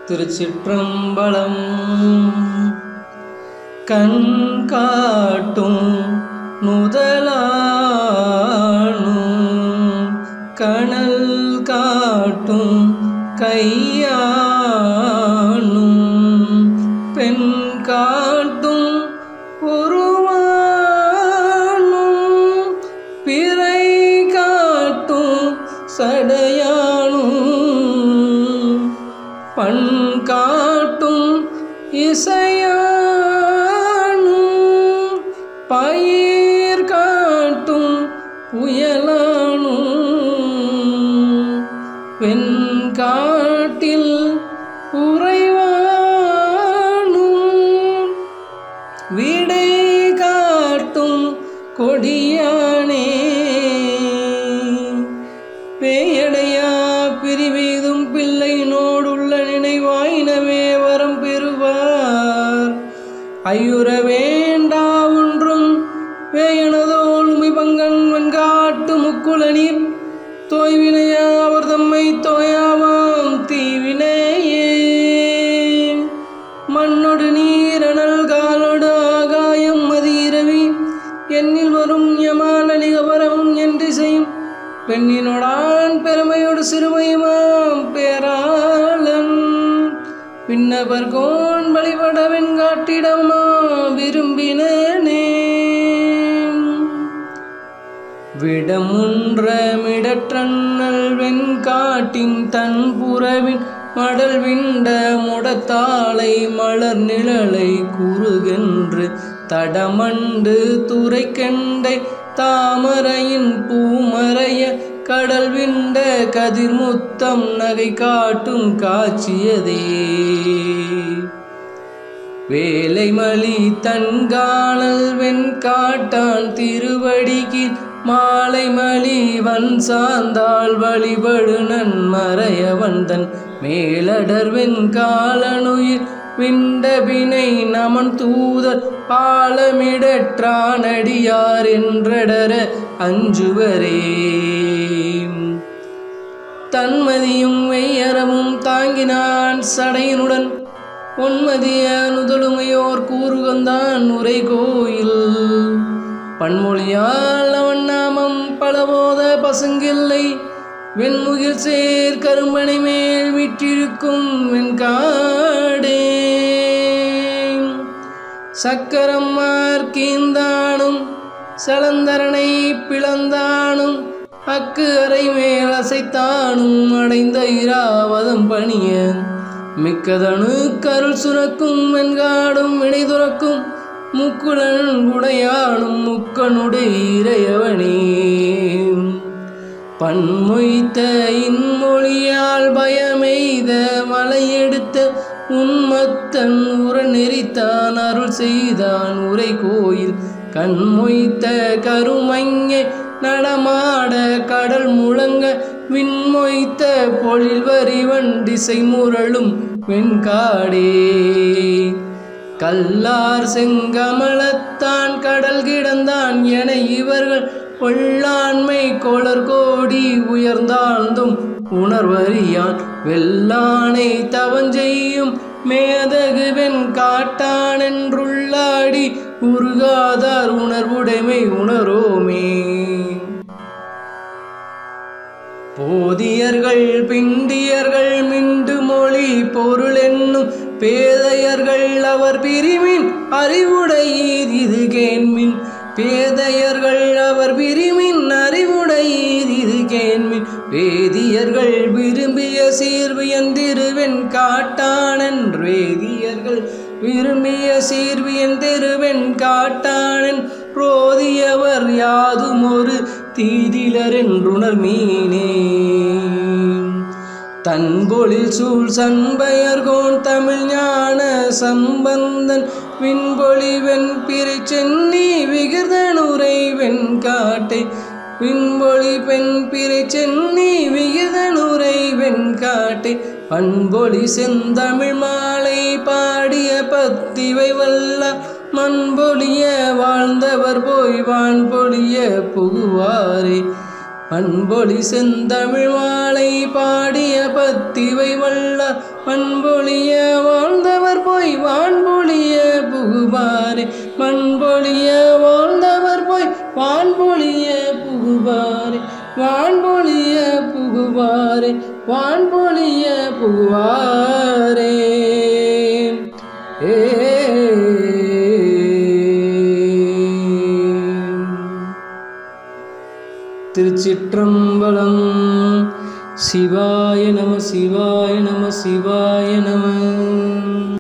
திருச்சிற்றம்பலம். கண் காட்டும் முதலானும் கணல் காட்டும் கையானும் பெண் காட்டும் உருவானும் பிறை காட்டும் சடையானும் பண் காட்டும் இசையானும் பயிர் காட்டும் புயலானும் வெண் காட்டில் உறைவானும் விடை காட்டும் கொடியானே பேயடையா பிரிவீதும் பிள்ளை நோடுள்ள நினைவாயினவே வரம் பெறுவார். ஐயுற வேண்டா ஒன்றும் வேயனதோள் உமிபங்கன் வெண்காட்டு முக்குளநீர் தோய்வினையா அவர் தம்மை தோயாவாம் தீவினையே மண்ணொடு நீரணல் காலோடு ஆகாயம் மதிரவி என்னில் வரும் யமான நிகபரமும் என்று செய்யும் பெண்ணினோடான் பெருமையோடு சிறுமையுமாம் பேராளன் விண்ணபர்கோன் வழிபட வெண்காட்டிடமா விரும்பினே விடமுன்ற மிடற்றன்னல் வெண்காட்டின் தன் புறவின் மடல் விண்ட முடத்தாளை மலர் நிழலை குறுகென்று தடமண்டு துரைக்கெண்டை தாமரையின் பூமறைய கடல் விண்ட கதிர்முத்தம் நகை காட்டும் காட்சியதே வேலைமலி தன்காணல் வெண்காட்டான் திருவடிக்கு மாலைமலி வன் சார்ந்தாள் வழிபடு நன்மறைய வந்தன் மேலடர் வெண்காலனுயிர் விண்டபினை நமன் தூதர் பாலமிடற்றானடியார் என்றடர அஞ்சுவரே தன்மதியும் வெய்யரமும் தாங்கினான் சடையினுடன் பொன்மதிய நுதலுமையோர் கூறுகந்தான் உரை கோயில் பன்மொழியால் அவன் நாமம் பலபோத பசுங்கில்லை வெண்முகில் சேர் கரும்பனை மேல் விற்றிருக்கும் வெண்காடே சக்கரம் மார்க்கீந்தானும் சலந்தரனை பிளந்தானும் அக்கு அறை மேல் அசைத்தானும் அடைந்த இராவதம் பணிய மிக்கதனு கருள் சுரக்கும் வெண்காடும் வினை துறக்கும் முக்குளன் உடையானும் முக்கனுடைய இறையவனே பன்மொய்த்த இன்மொழியால் பயமெய்த மலையெடுத்த உன்மத்தன் உர நெறித்தான் அருள் செய்தான் உரை கோயில் கண்மொய்த்த கருமங்கை நடமாட கடல் முழங்க விண்மொய்த்த பொழில் வரிவன் திசை முரளும் வெண்காடே கல்லார் செங்கமலத்தான் கடல் கிடந்தான் என இவர்கள் கொள்ளாண்மை கோளர் கோடி உயர்ந்தாழ்ந்தும் உணர்வறியான் வெள்ளானை தவஞ்செய்யும் மேதகு வெண்காட்டான் என்றுள்ளாடி உருகாதார் உணர்வுடைமை உணரோமே போதியர்கள் பிண்டியர்கள் மிண்டு மொழி பொருள் என்னும் பேதையர்கள் அவர் பிரிமின் அறிவுடையீர் இது கேண்மின் பேதையர்கள் அவர் விரும்பின் அறிவுடையீர் இது கேண்மின் வேதியர்கள் விரும்பிய சீர்வியந்திருவெண் காட்டானன் வேதியர்கள் விரும்பிய சீர்வியன் திருவெண் காட்டானன் ரோதியவர் யாதும் ஒரு தீதிலர் என்றுணர் மீனே தன்பொழில் சூழ் சண்பயர்கோன் தமிழ் ஞான சம்பந்தன் விண்பொழி வெண்பிறை சென்னி விகிர்தனுரை வெண்காட்டை விண்பொழி பெண்பிறை சென்னி விகிர்தனுரை வெண்காட்டை பண்பொழி செந்தமிழ் மாலை பாடிய பத்திவை வல்ல மண்பொழிய வாழ்ந்தவர் போய் வான்பொழிய புகுவாரே பண்பொழி செந்தமிழ் மாலை பாடிய பத்திவை வல்லார் மண்பொழிய வாழ்ந்தவர் போய் வான்பொழிய புகுவாரே மண்பொழிய வாழ்ந்தவர் போய் வான்பொழிய புகுவாரே வான்பொழிய புகுவாரே வான்பொழிய புகுவாரே திருச்சிற்றம்பலம். சிவாய நம சிவாய நம சிவாய நம.